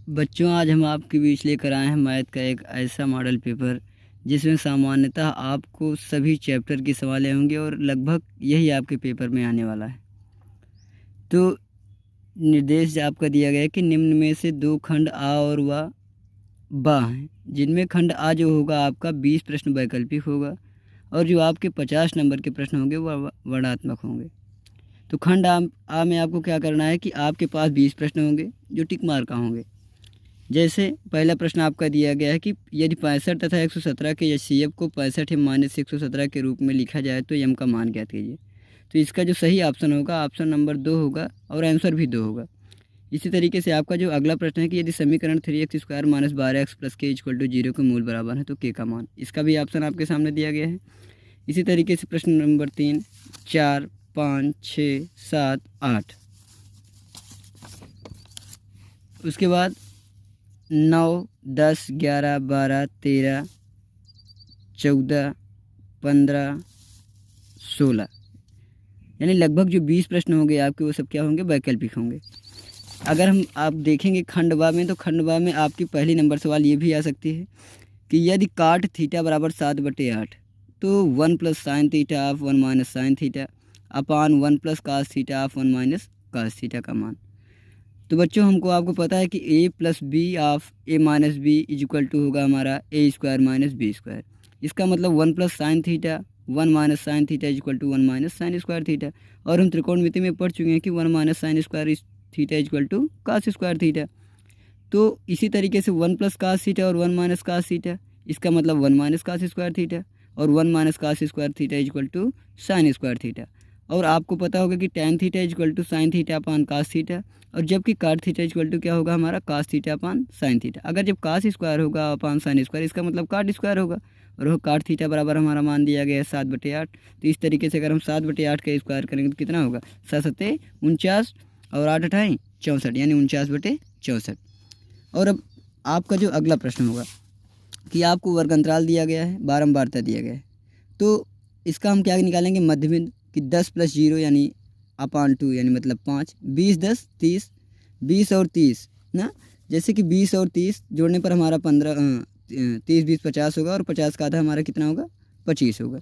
बच्चों, आज हम आपके बीच लेकर आए हैं मैथ का एक ऐसा मॉडल पेपर जिसमें सामान्यतः आपको सभी चैप्टर की सवालें होंगी और लगभग यही आपके पेपर में आने वाला है। तो निर्देश आपका दिया गया है कि निम्न में से दो खंड आ और व बा हैं, जिनमें खंड आ जो होगा आपका 20 प्रश्न वैकल्पिक होगा और जो आपके 50 नंबर के प्रश्न होंगे वह वर्णात्मक होंगे। तो खंड आ में आपको क्या करना है कि आपके पास 20 प्रश्न होंगे जो टिक मार का होंगे। जैसे पहला प्रश्न आपका दिया गया है कि यदि 65 तथा 117 के एचसीएफ को 65 माइनस 117 के रूप में लिखा जाए तो यम का मान ज्ञात कीजिए। तो इसका जो सही ऑप्शन होगा ऑप्शन नंबर 2 होगा और आंसर भी 2 होगा। इसी तरीके से आपका जो अगला प्रश्न है कि यदि समीकरण 3x² माइनस 12x प्लस के इक्वल टू 0 के मूल बराबर है तो के का मान, इसका भी ऑप्शन आपके सामने दिया गया है। इसी तरीके से प्रश्न नंबर 3, 4, 5, 6, 7, 8, उसके बाद 9, 10, 11, 12, 13, 14, 15, 16, यानी लगभग जो 20 प्रश्न होंगे आपके वो सब क्या होंगे, वैकल्पिक होंगे। अगर हम आप देखेंगे खंडवा में, तो खंडवा में आपकी पहली नंबर सवाल ये भी आ सकती है कि यदि काट थीटा बराबर 7/8 तो 1 plus sine theta of 1 minus sine theta upon 1 plus cos theta of 1 minus cos theta का मान। तो बच्चों हमको आपको पता है कि a plus b of a minus b is equal to होगा हमारा a² माइनस b²। इसका मतलब 1 plus sine theta 1 minus sine theta is equal to 1 minus sine square theta. और हम त्रिकोणमिति में पढ़ चुके हैं कि 1 minus sine square theta is equal to cos square theta. तो इसी तरीके से 1 प्लस कास थीटा और 1 माइनस कास थीटा, इसका मतलब 1 माइनस कास स्क्वायर थीटा और 1 minus cos square theta is equal to sine square theta. और आपको पता होगा कि tan theta is equal to sine theta upon cos theta, और जबकि काट थीटा इज इक्वल टू क्या होगा हमारा cos theta upon sine theta. अगर जब कास स्क्वायर होगा अपान साइन स्क्वायर, इसका मतलब काट स्क्वायर होगा, और वो काट थीटा बराबर हमारा मान दिया गया है 7/8। तो इस तरीके से अगर हम 7/8 का स्क्वायर करेंगे तो कितना होगा, 7×7 = 49 और 8×8 = 64, यानी 49/64। और अब आपका जो अगला प्रश्न होगा कि आपको वर्ग अंतराल दिया गया है, बारंबारता दिया गया है, तो इसका हम क्या निकालेंगे, मध्य बिंदु कि 10 + 0 यानी अपान 2 यानी मतलब 5, 20, 10, 30, 20 और 30 ना। जैसे कि 20 और 30 जोड़ने पर हमारा 30, 20, 50 होगा और 50 का आधा हमारा कितना होगा, 25 होगा।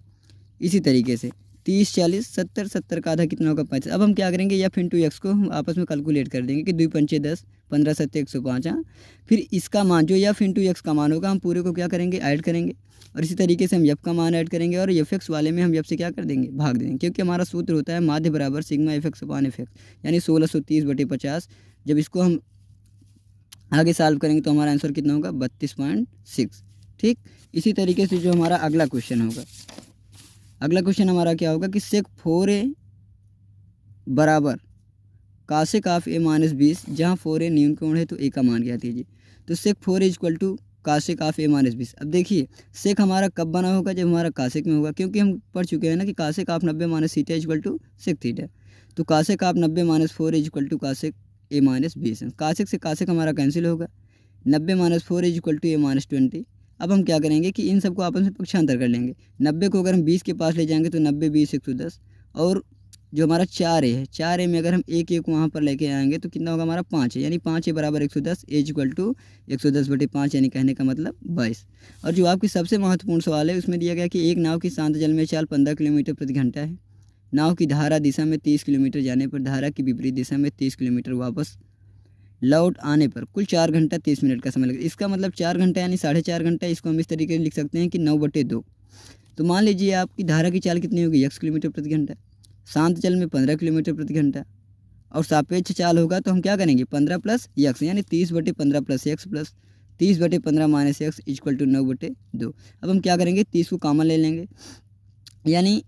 इसी तरीके से 30, 40, 70, 70 का आधा कितना होगा, 5। अब हम क्या करेंगे, एफ इंटू एक्स को हम आपस में कैलकुलेट कर देंगे कि 2 पंचे 10, 15 7 105। हाँ, फिर इसका मान जो एफ इंटू एक्स का मान होगा हम पूरे को क्या करेंगे, ऐड करेंगे। और इसी तरीके से हम एफ का मान ऐड करेंगे और एफ एक्स वाले में हम एफ से क्या कर देंगे, भाग देंगे, क्योंकि हमारा सूत्र होता है माध्य बराबर sigma F x upon F x, यानी 1630/50। जब इसको हम आगे सॉल्व करेंगे तो हमारा आंसर कितना होगा, 32.6। ठीक, इसी तरीके से जो हमारा अगला क्वेश्चन होगा, अगला क्वेश्चन हमारा क्या होगा कि सेक 4a बराबर कासेक ऑफ a माइनस 20, जहाँ 4a न्यून कोण है तो a का मान ज्ञात कीजिए। तो sec 4a equal to cosec of a minus 20। अब देखिए सेक हमारा कब बना होगा, जब हमारा कासेक में होगा, क्योंकि हम पढ़ चुके हैं ना कि cosec of 90 minus theta equal to sec theta. तो cosec of 90 minus 4 equal to cosec a minus 20 है। कासेक से कासेक हमारा कैंसिल होगा, 90 minus 4 equal to a minus 20। अब हम क्या करेंगे कि इन सबको आपस में पक्षांतर कर लेंगे। 90 को अगर हम 20 के पास ले जाएंगे तो 90, 20, 110, और जो हमारा 4a है, 4a में अगर हम एक एक वहाँ पर लेके आएंगे तो कितना होगा हमारा 5 है, यानी 5a बराबर 110, a इक्वल टू 110/5, यानी कहने का मतलब 22। और जो आपकी सबसे महत्वपूर्ण सवाल है उसमें दिया गया कि एक नाव की शांत जल में चाल 15 किलोमीटर प्रति घंटा है। नाव की धारा दिशा में 30 किलोमीटर जाने पर धारा की विपरीत दिशा में 30 किलोमीटर वापस लौट आने पर कुल 4 घंटा 30 मिनट का समय लगेगा। इसका मतलब 4 घंटा यानी 4.5 घंटा। इसको हम इस तरीके से लिख सकते हैं कि 9/2। तो मान लीजिए आपकी धारा की चाल कितनी होगी, x किलोमीटर प्रति घंटा, शांत जल में 15 किलोमीटर प्रति घंटा, और सापेक्ष चाल होगा तो हम क्या करेंगे, 15 + x, यानी 30/15 + x plus 30/15 minus x equal to 9/2। अब हम क्या करेंगे, 30 को कॉमन ले लेंगे, यानी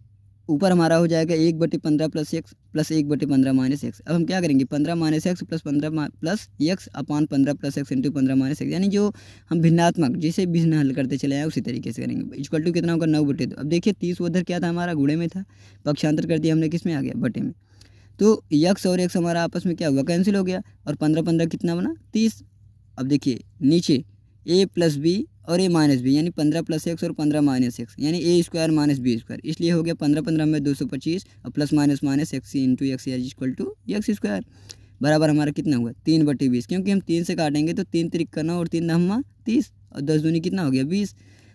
ऊपर हमारा हो जाएगा 1/15 + x प्लस 1/15 माइनस x। अब हम क्या करेंगे, 15 minus x plus 15 plus x अपान 15 + x इंटू 15 माइनस x, यानी जो हम भिन्नात्मक जिसे भिन्न हल करते चले आए उसी तरीके से करेंगे। इक्वल टू कितना होगा, 9/2। अब देखिए 30 उधर क्या था हमारा, गुणे में था, पक्षांतर कर दिया हमने, किस में आ गया, बटे में। तो x और x हमारा आपस में क्या हुआ, कैंसिल हो गया, और 15 15 कितना बना, 30। अब देखिए नीचे a प्लस बी और a माइनस बी, यानी 15 + x और 15 माइनस x, यानी a² माइनस b², इसलिए हो गया 15 15 में 225 और plus minus minus x into x equal to x²। बराबर हमारा कितना हुआ 3/20, क्योंकि हम 3 से काटेंगे तो 3 त्रिक का 9 और 3 9 30 और 10 दूनी कितना हो गया 20।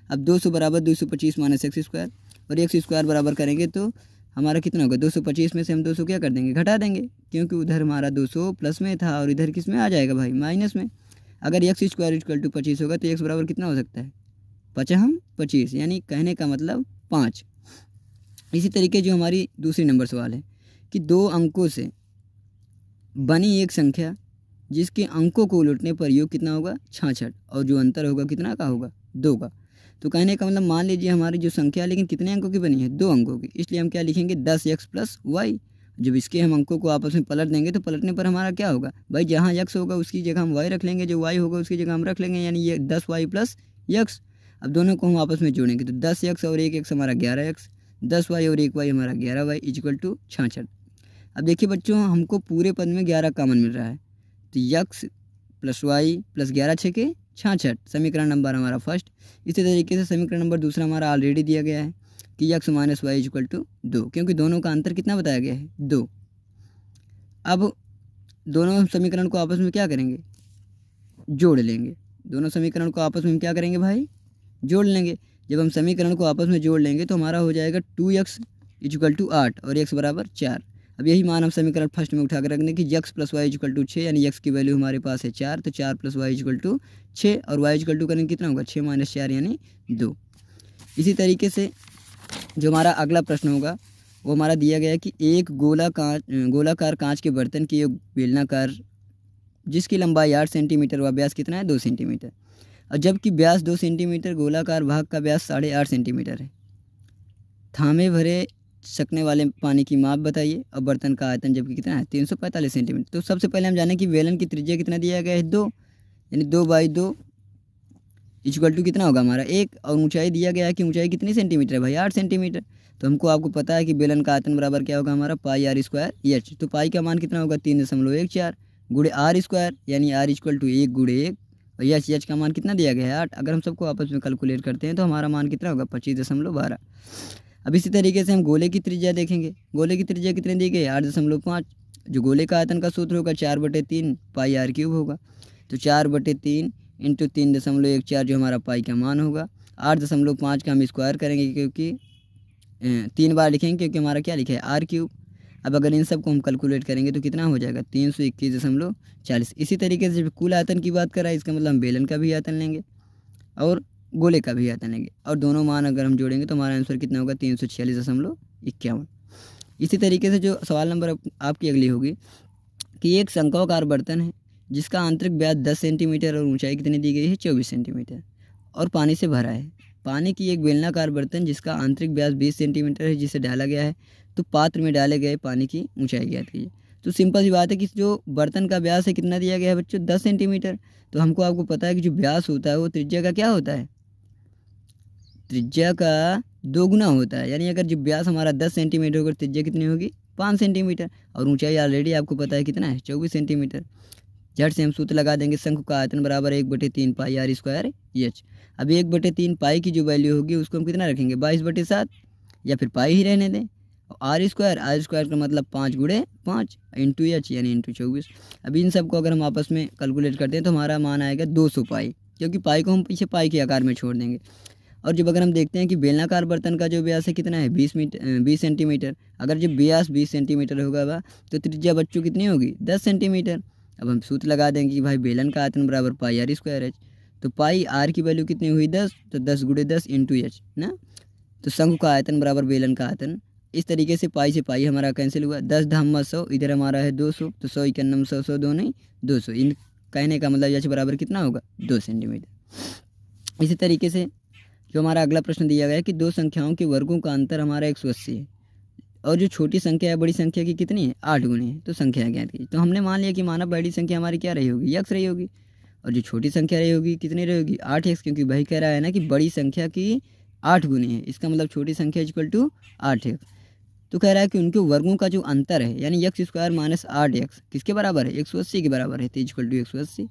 अब 200 बराबर 225 माइनस एक्स स्क्वायर, और एक्स स्क्वायर बराबर करेंगे तो हमारा कितना होगा 225 में से हम 200 क्या कर देंगे घटा देंगे, क्योंकि उधर हमारा 200 प्लस में था और इधर किस में आ जाएगा भाई माइनस में। अगर एक्स स्क्वायर इक्वल टू 25 होगा तो एक्स बराबर कितना हो सकता है 25, यानी कहने का मतलब 5। इसी तरीके जो हमारी दूसरी नंबर सवाल है कि 2 अंकों से बनी एक संख्या जिसके अंकों को उलटने पर योग कितना होगा 66, और जो अंतर होगा कितना का होगा 2 का। तो कहने का मतलब मान लीजिए हमारी जो संख्या लेकिन कितने अंकों की बनी है 2 अंकों की, इसलिए हम क्या लिखेंगे 10x प्लस वाई। जब इसके हम अंकों को आपस में पलट देंगे तो पलटने पर हमारा क्या होगा भाई, जहाँ x होगा उसकी जगह हम y रख लेंगे, जो y होगा उसकी जगह हम रख लेंगे, यानी ये 10y प्लस x। अब दोनों को हम आपस में जोड़ेंगे तो 10x और 1x हमारा 11x, 10y और 1y हमारा 11y इक्वल टू 66। अब देखिए बच्चों हमको पूरे पद में 11 कॉमन मिल रहा है, तो x प्लस वाई प्लस 11 छके 66, समीकरण नंबर हमारा फर्स्ट। इसी तरीके से समीकरण नंबर दूसरा हमारा ऑलरेडी दिया गया है कि x minus y equal to 2, क्योंकि दोनों का अंतर कितना बताया गया है 2। अब दोनों समीकरण को आपस में क्या करेंगे जोड़ लेंगे, दोनों समीकरण को आपस में क्या करेंगे भाई जोड़ लेंगे। जब हम समीकरण को आपस में जोड़ लेंगे तो हमारा हो जाएगा 2x इक्वल टू 8 और x बराबर 4। अब यही मान हम समीकरण फर्स्ट में उठा कर रख दें कि x plus y equal to 6, यानी x की वैल्यू हमारे पास है 4, तो 4 प्लस वाई इक्वल टू 6 और y इक्वल टू करेंगे कितना होगा 6 माइनस 4 यानी 2। इसी तरीके से जो हमारा अगला प्रश्न होगा वो हमारा दिया गया है कि एक गोलाकार कांच के बर्तन की एक बेलनाकार जिसकी लंबाई 8 सेंटीमीटर व व्यास कितना है 2 सेंटीमीटर, और जबकि व्यास 2 सेंटीमीटर, गोलाकार भाग का व्यास 8.5 सेंटीमीटर है। थामे भरे सकने वाले पानी की माप बताइए और बर्तन का आयतन जबकि कितना है 345 सेंटीमीटर। तो सबसे पहले हम जानें कि बेलन की त्रिज्या कितना दिया गया है 2, यानी 2/2 इक्वल टू कितना होगा हमारा 1, और ऊंचाई दिया गया है कि ऊंचाई कितनी सेंटीमीटर है भाई 8 सेंटीमीटर। तो हमको आपको पता है कि बेलन का आयतन बराबर क्या होगा हमारा पाई आर स्क्वायर एच। तो पाई का मान कितना होगा 3.14 गुणे आर स्क्वायर, यानी आर इक्वल टू 1 गुणे 1, और एच का मान कितना दिया गया है 8। अगर हम सबको आपस में कैलकुलेट करते हैं तो हमारा मान कितना होगा 25.12। अब इसी तरीके से हम गोले की त्रिज्या देखेंगे, गोले की त्रिज्या कितने दी गई 8.5। जो गोले का आयतन का सूत्र होगा 4/3 पाई आर क्यूब होगा, तो 4/3 इंटू 3.14 जो हमारा पाई का मान होगा। 8.5 का हम स्क्वायर करेंगे क्योंकि 3 बार लिखेंगे क्योंकि हमारा क्या लिखा है आर क्यूब। अब अगर इन सब को हम कैलकुलेट करेंगे तो कितना हो जाएगा 321.40। इसी तरीके से जब कुल आयतन की बात करें इसका मतलब हम बेलन का भी आयतन लेंगे और गोले का भी आयतन लेंगे, और दोनों मान अगर हम जोड़ेंगे तो हमारा आंसर कितना होगा 346.51। इसी तरीके से जो सवाल नंबर आपकी अगली होगी कि एक शंक्वाकार बर्तन है जिसका आंतरिक व्यास 10 सेंटीमीटर और ऊंचाई कितनी दी गई है 24 सेंटीमीटर और पानी से भरा है। पानी की एक बेलनाकार बर्तन जिसका आंतरिक व्यास 20 सेंटीमीटर है जिसे डाला गया है, तो पात्र में डाले गए पानी की ऊंचाई ज्ञात कीजिए। तो सिंपल सी बात है कि जो बर्तन का व्यास है कितना दिया गया है बच्चों 10 सेंटीमीटर। तो हमको आपको पता है कि जो व्यास होता है वो त्रिज्या का क्या होता है, त्रिज्या का 2 गुना होता है। यानी अगर जो व्यास हमारा 10 सेंटीमीटर होगा त्रिज्या कितनी होगी 5 सेंटीमीटर, और ऊंचाई ऑलरेडी आपको पता है कितना है 24 सेंटीमीटर। झट से हम सूत्र लगा देंगे शंकु का आयतन बराबर 1/3 पाई आर स्क्वायर एच। अब 1/3 पाई की जो वैल्यू होगी उसको हम कितना रखेंगे 22/7, या फिर पाई ही रहने दें। आर स्क्वायर का मतलब 5 गुणे 5 इंटू एच यानी इंटू 24। अब इन सब को अगर हम आपस में कैलकुलेट करते हैं तो हमारा मान आएगा 200 पाई, क्योंकि पाई को हम पीछे पाई के आकार में छोड़ देंगे। और जब अगर हम देखते हैं कि बेलनाकार बर्तन का जो व्यास है कितना है 20 सेंटीमीटर, अगर जब व्यास 20 सेंटीमीटर होगा तो त्रिज्या बच्चों कितनी होगी 10 सेंटीमीटर। अब हम सूत्र लगा देंगे कि भाई बेलन का आयतन बराबर पाई आर स्क्वायर एच। तो पाई आर की वैल्यू कितनी हुई 10, तो 10 गुणे 10 इंटू एच ना। तो शंकु का आयतन बराबर बेलन का आयतन। इस तरीके से पाई से पाई हमारा कैंसिल हुआ, 10 धाम 100, इधर हमारा है 200, तो 100 91 100 100 2 नहीं 200। इन कहने का मतलब एच बराबर कितना होगा 2 सेंटीमीटर। इसी तरीके से जो हमारा अगला प्रश्न दिया गया है कि दो संख्याओं के वर्गों का अंतर हमारा 180 है और जो छोटी संख्या है बड़ी संख्या की कितनी है 8 गुनी है, तो संख्या ज्ञात कीजिए। तो हमने मान लिया कि माना बड़ी संख्या हमारी क्या रही होगी x रही होगी, और जो छोटी संख्या रही होगी कितनी रही होगी 8x, क्योंकि भाई कह रहा है ना कि बड़ी संख्या की 8 गुनी है, इसका मतलब छोटी संख्या इक्वल टू 8x। तो कह रहा है कि उनके वर्गों का जो अंतर है यानी x² माइनस 8x किसके बराबर है 180 के बराबर है, तो इक्वल टू 180।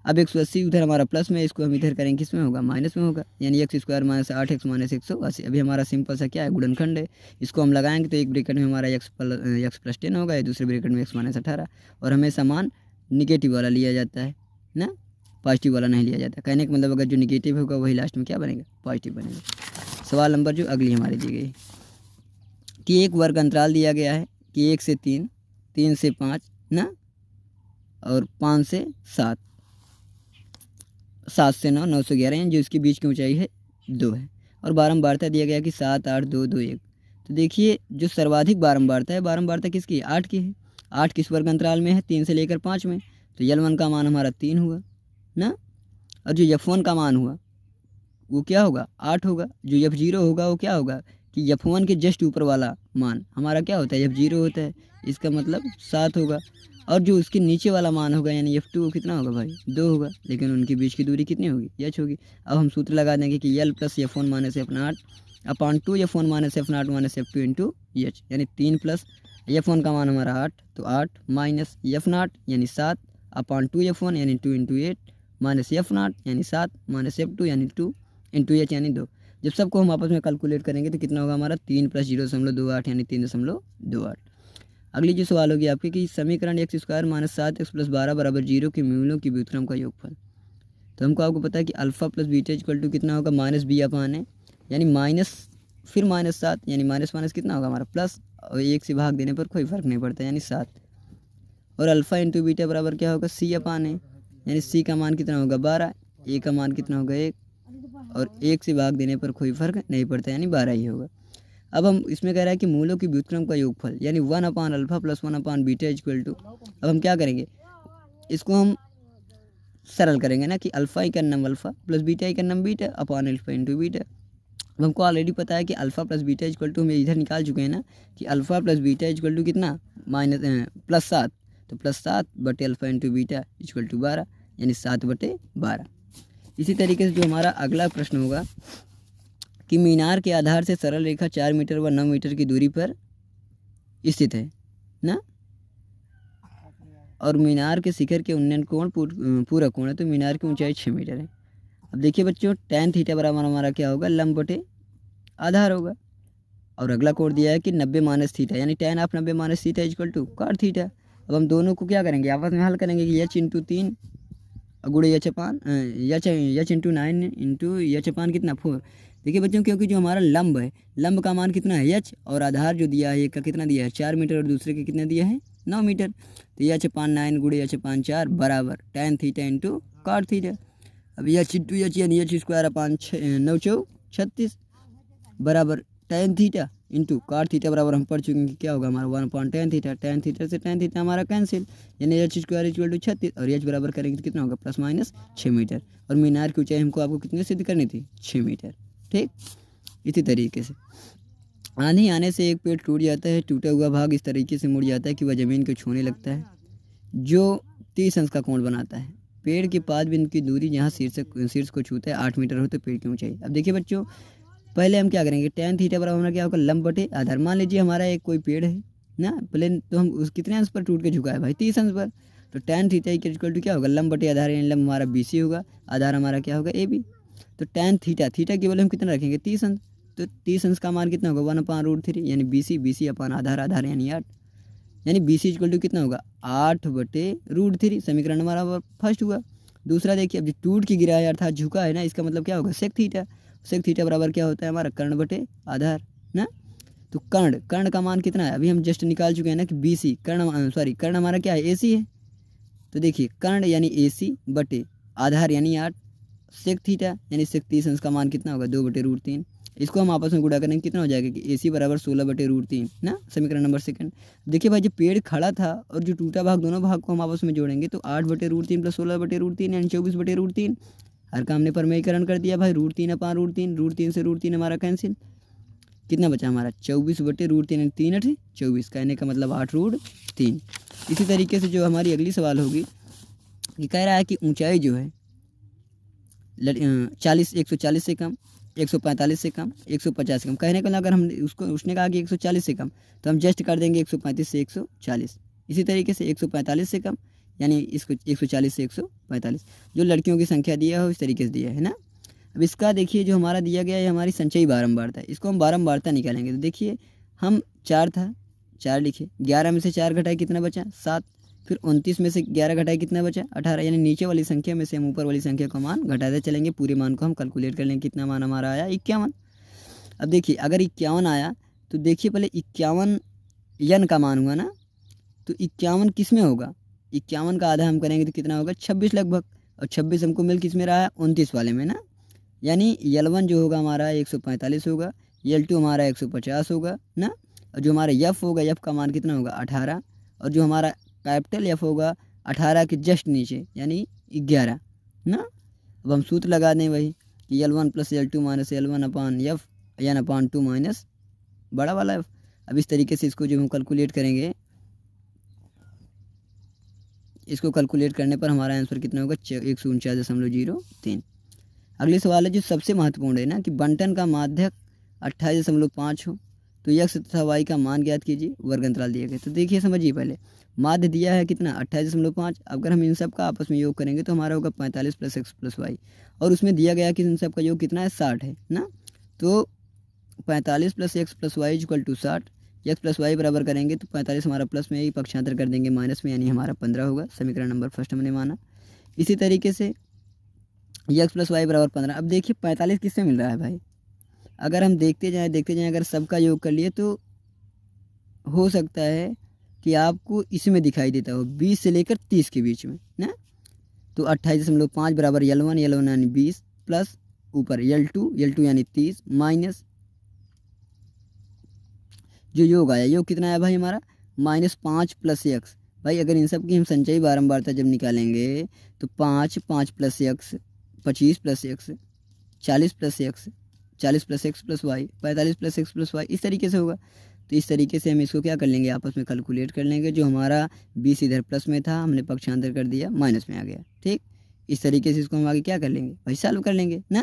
अब 180 उधर हमारा प्लस में, इसको हम इधर करेंगे किस में होगा, माइनस में होगा, यानी x square minus 8x minus 180। अभी हमारा सिंपल सा क्या है, गुणनखंड है। इसको हम लगाएंगे तो एक ब्रैकेट में हमारा x प्लस 10 होगा, या दूसरे ब्रैकेट में x माइनस 18। और हमें समान निगेटिव वाला लिया जाता है ना, पॉजिटिव वाला नहीं लिया जाता। कहने का मतलब अगर जो निगेटिव होगा वही लास्ट में क्या बनेगा, पॉजिटिव बनेगा। सवाल नंबर जो अगली हमारी दी गई कि एक वर्ग अंतराल दिया गया है कि 1 से 3, 3 से 5 ना, और 5 से 7, 7 से 9, 9 से 11, यानी जो इसके बीच की ऊंचाई है 2 है। और बारंबारता दिया गया कि 7, 8, 2, 2, 1। तो देखिए जो सर्वाधिक बारंबारता है, बारंबारता किसकी है, 8 की है। 8 किस वर्ग अंतराल में है, 3 से लेकर 5 में। तो L1 का मान हमारा 3 हुआ ना, और जो F1 का मान हुआ वो क्या होगा, 8 होगा। जो F0 होगा वो क्या होगा कि F1 के जस्ट ऊपर वाला मान हमारा क्या होता है, F0 होता है, इसका मतलब 7 होगा। और जो उसके नीचे वाला मान होगा यानी F2 वो कितना होगा भाई, 2 होगा। लेकिन उनके बीच की दूरी कितनी होगी, h होगी। अब हम सूत्र लगा देंगे कि L plus F1 minus F0 upon 2 F1 minus F0 minus F2 into h, यानी 3 प्लस F1 का मान हमारा 8, तो 8 माइनस F0 यानी 7 अपॉन 2 F1 यानी 2 इंटू 8 माइनस F0 यानी 7 माइनस F2 यानी 2 इंटू h यानी 2। जब सबको हम आपस में कैलकुलेट करेंगे तो कितना होगा हमारा, 3 प्लस 0.28 यानी 3.28। अगली जो सवाल होगी आपके कि समीकरण x square minus 7x plus 12 बराबर 0 के मूलों की व्युत्क्रम का योगफल। तो हमको आपको पता है कि alpha plus beta equal to कितना होगा, माइनस बी अपान है, यानी माइनस फिर माइनस 7, यानी माइनस माइनस कितना होगा हमारा प्लस, और 1 से भाग देने पर कोई फर्क नहीं पड़ता यानी 7। और अल्फा इंटू बीटा बराबर क्या होगा, सी अपान है, यानी सी का मान कितना होगा 12, ए का मान कितना होगा 1, और 1 से भाग देने पर कोई फर्क नहीं पड़ता यानी 12 ही होगा। अब हम इसमें कह रहा है कि मूलों की व्युत्क्रम का योगफल यानी 1 upon alpha plus 1 upon beta equal to. अब हम क्या करेंगे, इसको हम सरल करेंगे ना कि अल्फा ही का नाम अल्फा प्लस बीटा ही का नाम beta upon alpha into beta. अब हमको ऑलरेडी पता है कि alpha plus beta equal to हम इधर निकाल चुके हैं ना कि alpha plus beta equal to कितना, माइनस प्लस 7, तो प्लस 7 बटे alpha into beta equal to 12, यानी 7 बटे 12। इसी तरीके से जो हमारा अगला प्रश्न होगा कि मीनार के आधार से सरल रेखा 4 मीटर व 9 मीटर की दूरी पर स्थित है ना, और मीनार के शिखर के उन्नयन कोण पूरा कोण है, तो मीनार की ऊंचाई 6 मीटर है। अब देखिए बच्चों tan थीटा बराबर हमारा क्या होगा, लंब बटे आधार होगा। और अगला कोण दिया है कि 90 माइनस थीटा, यानी tan of 90 minus theta equal to cot theta. अब हम दोनों को क्या करेंगे, आपस में हल करेंगे कि h इंटू 3 गुणे h अपान h इंटू 9 इंटू h अपान कितना 4। देखिए बच्चों क्योंकि जो हमारा लंब है, लंब का मान कितना है h, और आधार जो दिया है एक का कितना दिया है 4 मीटर और दूसरे के कितना दिया है 9 मीटर, तो h अपान 9 गुणे h अपान 4 बराबर tan theta into cot theta. अब h इंटू h यानी h स्क्वायर अपान 9 चौ 36 बराबर tan theta into cot theta बराबर हम पढ़ चुके हैं कि क्या होगा हमारा 1 upon tan theta. tan theta से tan थीटा हमारा कैंसिल, यानी h स्क्वायर इक्वल टू 36 और h बराबर करेंगे तो कितना होगा प्लस माइनस 6 मीटर। और मीनार की ऊंचाई हमको आपको कितने सिद्ध करनी थी, 6 मीटर। ठीक, इसी तरीके से आंधी आने से एक पेड़ टूट जाता है, टूटा हुआ भाग इस तरीके से मुड़ जाता है कि वह ज़मीन को छूने लगता है, जो 30 अंश का कोण बनाता है। पेड़ के 5 बिंदु की दूरी जहाँ शीर्ष को छूता है 8 मीटर हो तो पेड़ की ऊंचाई। अब देखिए बच्चों पहले हम क्या करेंगे, tan थीटा बराबर हमारा क्या होगा लंब बटे आधार। मान लीजिए हमारा एक कोई पेड़ है ना प्लेन, तो हम उस कितने अंश पर टूट के झुका है भाई 30 अंश पर, तो tan थीटा इक्वल टू क्या होगा लंब बटे आधार, यानी लंब हमारा BC होगा, आधार हमारा क्या होगा AB। तो tan थीटा केवल हम कितना रखेंगे 30 अंश, तो 30 अंश का मान कितना होगा 1 अपान √3 यानी BC अपान आधार यानी 8, यानी BC इक्वल टू कितना होगा 8 बटे √3। समीकरण हमारा फर्स्ट हुआ। दूसरा देखिए अब जो टूट के गिरा है अर्थात झुका है ना, इसका मतलब क्या होगा सेक थीटा बराबर क्या होता है हमारा कर्ण बटे आधार ना। तो कर्ण का मान कितना है, अभी हम जस्ट निकाल चुके हैं ना कि BC कर्ण हमारा क्या है AC है। तो देखिए कर्ण यानी AC बटे आधार यानी 8, सेक थीटा यानी सेक 30 अंश का मान कितना होगा 2 बटे √3। इसको हम आपस में गुणा करेंगे कितना हो जाएगा कि AC बराबर 16 बटे √3 ना, समीकरण नंबर सेकंड। देखिए भाई जब पेड़ खड़ा था और जो टूटा भाग दोनों भाग को हम आपस में जोड़ेंगे तो 8 बटे √3 प्लस 16 बटे √3 यानी 24 बटे √3। हर काम ने परमेयीकरण कर दिया भाई, √3 अपान √3 से √3 हमारा कैंसिल, कितना बचा हमारा 24 बटे √3 यानी 3 8 24, कहने का मतलब 8 √3। इसी तरीके से जो हमारी अगली सवाल होगी कि कह रहा है कि ऊंचाई जो है 140 से कम, 145 से कम, 150 से कम। कहने का अगर हम उसने कहा कि 140 से कम तो हम जस्ट कर देंगे 135 से 140। इसी तरीके से 145 से कम यानी इसको 140 से 145 जो लड़कियों की संख्या दिया हो इस तरीके से दिया है ना। अब इसका देखिए जो हमारा दिया गया है हमारी संचयी बारंबारता है, इसको हम बारंबारता निकालेंगे। तो देखिए हम 4 था 4 लिखे, 11 में से 4 घटाए कितना बचा 7, फिर 29 में से 11 घटाए कितना बचा 18, यानी नीचे वाली संख्या में से हम ऊपर वाली संख्या का मान घटाते चलेंगे, पूरे मान को हम कैलकुलेट कर लेंगे। कितना मान हमारा आया 51। अब देखिए अगर 51 आया तो देखिए पहले 51 यन का मान हुआ ना, तो 51 किस में होगा, 51 का आधा हम करेंगे तो कितना होगा 26 लगभग, और 26 हमको मिल किस में रहा है 29 वाले में ना, यानी L1 जो होगा हमारा 145 होगा, L2 हमारा 150 होगा ना, और जो हमारा F होगा F का मान कितना होगा 18, और जो हमारा कैपिटल F होगा 18 के जस्ट नीचे यानी 11 ना। अब हम सूत्र लगा दें वही कि L1 plus L2 minus L1 अपान F एन अपान 2 माइनस बड़ा वाला F। अब इस तरीके से इसको जो हम कैलकुलेट करेंगे, इसको कैलकुलेट करने पर हमारा आंसर कितना होगा 149.03। अगले सवाल है जो सबसे महत्वपूर्ण है ना कि बंटन का माध्यक 28.5 हो तो x तथा y का मान ज्ञात कीजिए, वर्ग अंतराल दिया गया। तो देखिए समझिए पहले माध्य दिया है कितना 28.5, अगर हम इन सब का आपस में योग करेंगे तो हमारा होगा 45 प्लस x प्लस वाई, और उसमें दिया गया कि इन सब का योग कितना है 60 है ना। तो 45 plus x plus y equal to 60, x plus y बराबर करेंगे तो 45 हमारा प्लस में ही पक्षांतर कर देंगे माइनस में, यानी हमारा 15 होगा। समीकरण नंबर फर्स्ट हमने माना। इसी तरीके से एक्स प्लस वाई बराबर 15। अब देखिए 45 किससे मिल रहा है भाई, अगर हम देखते जाएं अगर सबका योग कर लिए तो हो सकता है कि आपको इसमें दिखाई देता हो 20 से लेकर 30 के बीच में ना। तो 28.5 बराबर L1 यानी 20 प्लस ऊपर L2 यानी 30 माइनस जो योग आया, योग कितना आया भाई हमारा -5 प्लस एक्स। भाई अगर इन सब की हम संचयी बारंबारता जब निकालेंगे तो 5 plus x 25 plus x 40 plus x 40 plus x plus y 45 plus x plus y, इस तरीके से होगा। तो इस तरीके से हम इसको क्या कर लेंगे आपस में कैलकुलेट कर लेंगे। जो हमारा 20 इधर प्लस में था हमने पक्षांतर कर दिया माइनस में आ गया। ठीक, इस तरीके से इसको हम आगे क्या कर लेंगे भाई सॉल्व कर लेंगे ना।